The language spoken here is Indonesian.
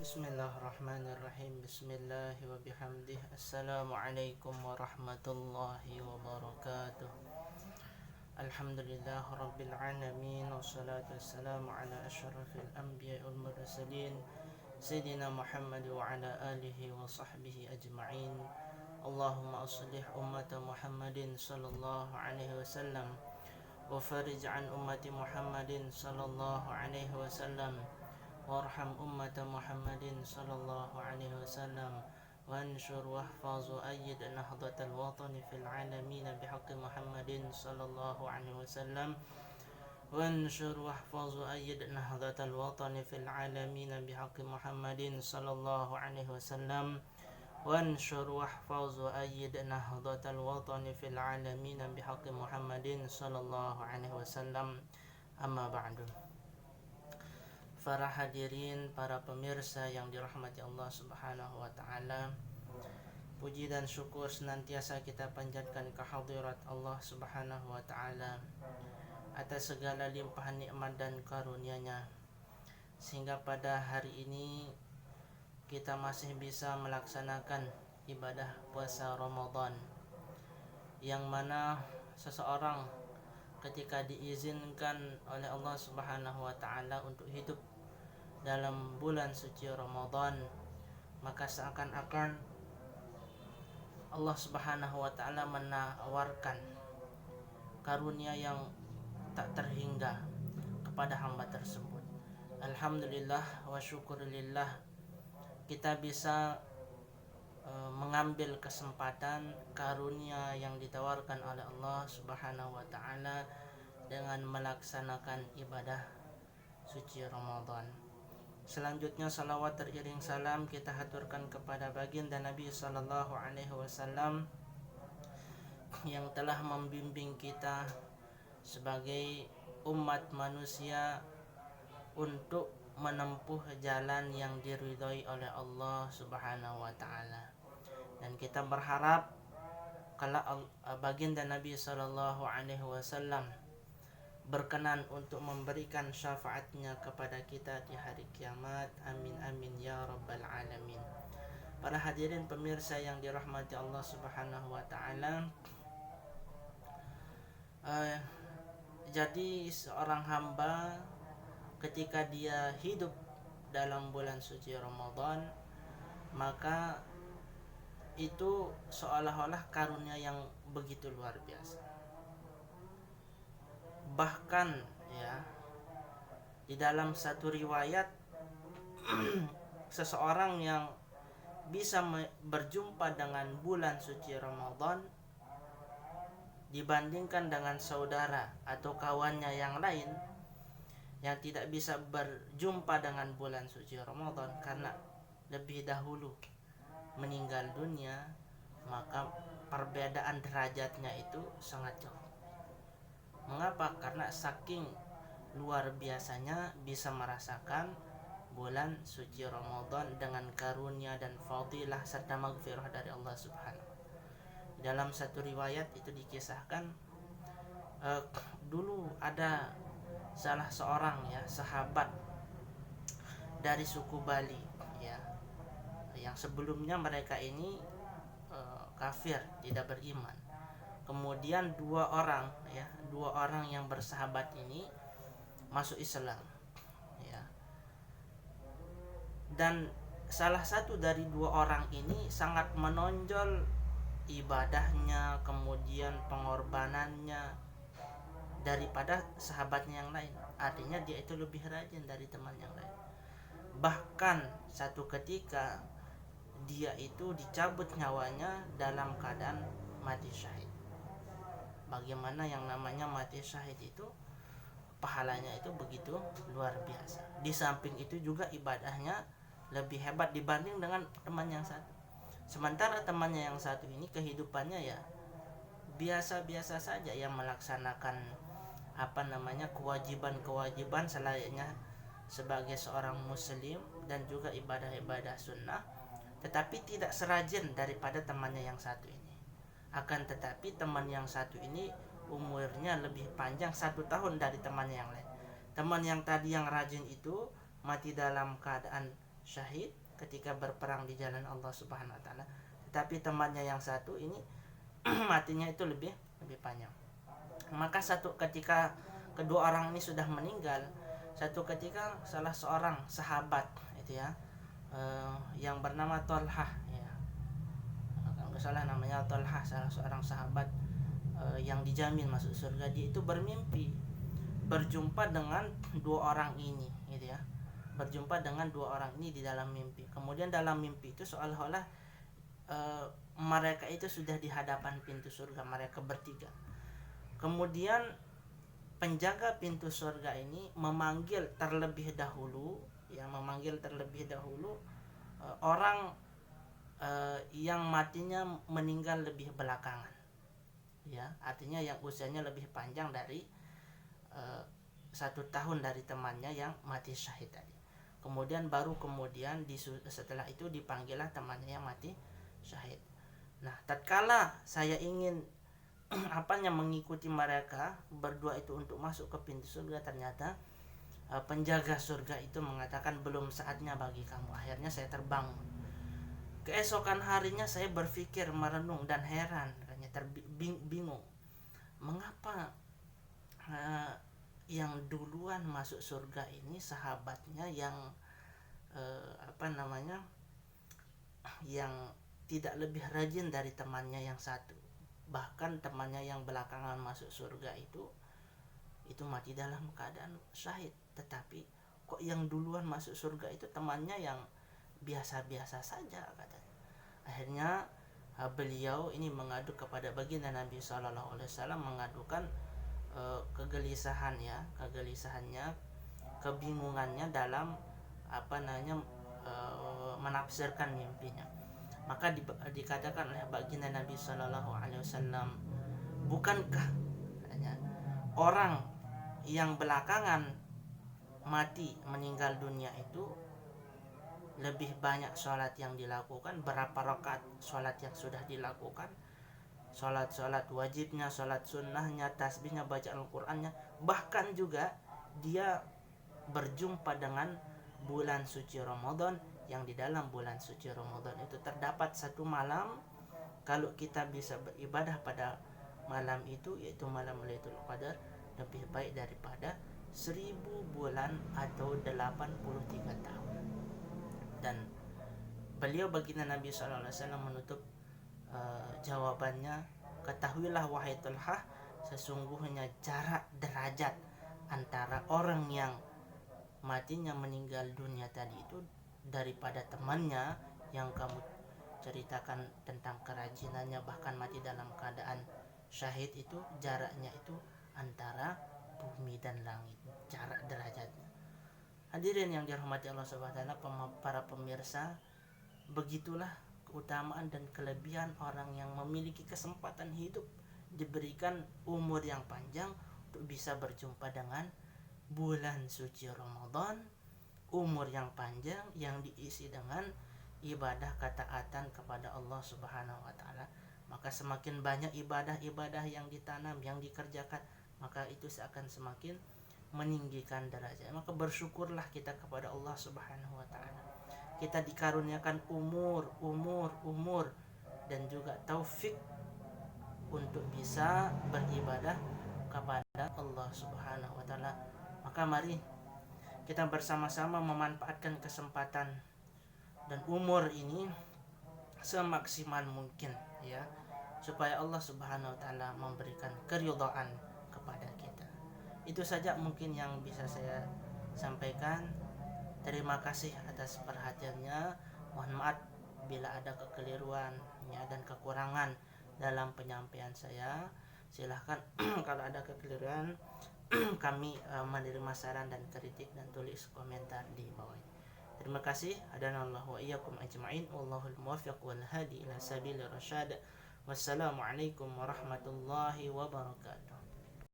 Bismillahirrahmanirrahim. Bismillah wa bihamdih. Assalamualaikum warahmatullahi wabarakatuh. Alhamdulillah rabbil alamin. Wassalatu wassalamu ala asyrafil anbiya wal mursalin Sayyidina Muhammad wa ala alihi wa sahbihi ajma'in. Allahumma aslih ummata Muhammadin sallallahu alaihi wasallam wa farij an ummati Muhammadin sallallahu alaihi wasallam warham ummata Muhammadin sallallahu alaihi wasallam wanshur wahfaz wa ayyid nahdatal watani fil alamin bihaqqi Muhammadin sallallahu alaihi wasallam wanshur wahfaz wa ayyid nahdatal watani fil alamin bihaqqi Muhammadin sallallahu alaihi wasallam wanshur wahfaz wa ayyid nahdatal watani fil alamin bihaqqi Muhammadin sallallahu alaihi wasallam. Amma ba'du. Para hadirin, para pemirsa yang dirahmati Allah Subhanahu wa taala, puji dan syukur senantiasa kita panjatkan kehadirat Allah Subhanahu wa taala atas segala limpahan nikmat dan karunia-Nya, sehingga pada hari ini kita masih bisa melaksanakan ibadah puasa Ramadan, yang mana seseorang ketika diizinkan oleh Allah Subhanahu wa taala untuk hidup dalam bulan suci Ramadan, maka seakan-akan Allah Subhanahu wa taala menawarkan karunia yang tak terhingga kepada hamba tersebut. Alhamdulillah wa syukurillah, kita bisa mengambil kesempatan karunia yang ditawarkan oleh Allah Subhanahu wa taala dengan melaksanakan ibadah suci Ramadan. Selanjutnya salawat teriring salam kita haturkan kepada baginda Nabi sallallahu alaihi wasallam yang telah membimbing kita sebagai umat manusia untuk menempuh jalan yang diridhoi oleh Allah Subhanahu wa taala. Dan kita berharap kalau baginda Nabi sallallahu alaihi wasallam berkenan untuk memberikan syafaatnya kepada kita di hari kiamat. Amin amin ya rabbal alamin. Para hadirin pemirsa yang dirahmati Allah Subhanahu wa taala, jadi seorang hamba ketika dia hidup dalam bulan suci Ramadan, maka itu seolah-olah karunia yang begitu luar biasa. Bahkan ya, di dalam satu riwayat seseorang yang bisa berjumpa dengan bulan suci Ramadan dibandingkan dengan saudara atau kawannya yang lain yang tidak bisa berjumpa dengan bulan suci Ramadan karena lebih dahulu meninggal dunia, maka perbedaan derajatnya itu sangat jauh. Mengapa? Karena saking luar biasanya bisa merasakan bulan suci Ramadan dengan karunia dan fadilah serta maghfirah dari Allah Subhanahu. Dalam satu riwayat itu dikisahkan dulu ada salah seorang sahabat dari suku Bali ya, yang sebelumnya mereka ini kafir, tidak beriman. Kemudian dua orang yang bersahabat ini masuk Islam ya. Dan salah satu dari dua orang ini sangat menonjol ibadahnya, kemudian pengorbanannya daripada sahabatnya yang lain. Artinya dia itu lebih rajin dari teman yang lain. Bahkan satu ketika dia itu dicabut nyawanya dalam keadaan mati syahid. Bagaimana yang namanya mati syahid itu pahalanya itu begitu luar biasa. Di samping itu juga ibadahnya lebih hebat dibanding dengan teman yang satu. Sementara temannya yang satu ini kehidupannya ya biasa-biasa saja, yang melaksanakan kewajiban-kewajiban selayaknya sebagai seorang muslim dan juga ibadah-ibadah sunnah, tetapi tidak serajin daripada temannya yang satu ini. Akan tetapi teman yang satu ini umurnya lebih panjang 1 tahun dari temannya yang lain. Teman yang tadi yang rajin itu mati dalam keadaan syahid ketika berperang di jalan Allah Subhanahu wa taala. Tetapi temannya yang satu ini matinya itu lebih panjang. Maka satu ketika kedua orang ini sudah meninggal, satu ketika salah seorang sahabat itu ya, yang bernama Tolhah ya, kalau nggak salah namanya Tolhah, salah seorang sahabat yang dijamin masuk surga, dia itu bermimpi berjumpa dengan dua orang ini gitu ya, berjumpa dengan dua orang ini di dalam mimpi. Kemudian dalam mimpi itu seolah-olah mereka itu sudah di hadapan pintu surga, mereka bertiga. Kemudian penjaga pintu surga ini memanggil terlebih dahulu orang yang matinya meninggal lebih belakangan ya, artinya yang usianya lebih panjang dari 1 tahun dari temannya yang mati syahid tadi. Kemudian setelah itu dipanggillah temannya yang mati syahid. Nah, tatkala saya ingin mengikuti mereka berdua itu untuk masuk ke pintu surga, ternyata penjaga surga itu mengatakan belum saatnya bagi kamu. Akhirnya saya terbangun. Keesokan harinya saya berpikir, merenung dan heran, bingung mengapa yang duluan masuk surga ini sahabatnya yang yang tidak lebih rajin dari temannya yang satu. Bahkan temannya yang belakangan masuk surga itu mati dalam keadaan syahid. Tetapi kok yang duluan masuk surga itu temannya yang biasa-biasa saja katanya. Akhirnya beliau ini mengadu kepada baginda Nabi SAW, mengadukan kegelisahannya, kebingungannya dalam menafsirkan mimpinya. Maka dikatakan oleh baginda Nabi SAW, bukankah orang yang belakangan mati meninggal dunia itu lebih banyak sholat yang dilakukan, berapa rakaat sholat yang sudah dilakukan, sholat wajibnya, sholat sunnahnya, tasbihnya, baca Al-Qur'annya, bahkan juga dia berjumpa dengan bulan suci Ramadan, yang di dalam bulan suci Ramadan itu terdapat satu malam, kalau kita bisa beribadah pada malam itu, yaitu malam Lailatul Qadar, lebih baik daripada 1000 bulan atau 83 tahun. Dan beliau baginda Nabi SAW menutup jawabannya, ketahuilah wahai Talhah, sesungguhnya jarak derajat antara orang yang matinya meninggal dunia tadi itu daripada temannya yang kamu ceritakan tentang kerajinannya bahkan mati dalam keadaan syahid, itu jaraknya itu antara bumi dan langit, jarak derajatnya. Hadirin yang dirahmati Allah Subhanahu wa taala, para pemirsa, begitulah keutamaan dan kelebihan orang yang memiliki kesempatan hidup, diberikan umur yang panjang untuk bisa berjumpa dengan bulan suci Ramadan, umur yang panjang yang diisi dengan ibadah ketaatan kepada Allah Subhanahu wa taala. Maka semakin banyak ibadah-ibadah yang ditanam, yang dikerjakan, maka itu akan semakin meninggikan derajat. Maka bersyukurlah kita kepada Allah Subhanahu wa taala. Kita dikaruniakan umur dan juga taufik untuk bisa beribadah kepada Allah Subhanahu wa taala. Maka mari kita bersama-sama memanfaatkan kesempatan dan umur ini semaksimal mungkin ya, supaya Allah Subhanahu wa taala memberikan keridhaan kepada kita. Itu saja mungkin yang bisa saya sampaikan. Terima kasih atas perhatiannya. Mohon maaf bila ada kekeliruan ya, dan kekurangan dalam penyampaian saya. Silahkan kalau ada kekeliruan kami menerima saran dan kritik, dan tulis komentar di bawah. Terima kasih. Adanallahu wa iyyakum ajma'in. Wallahul muwaffiq wal hadi ila sabilir rasyad. Wassalamualaikum warahmatullahi wabarakatuh.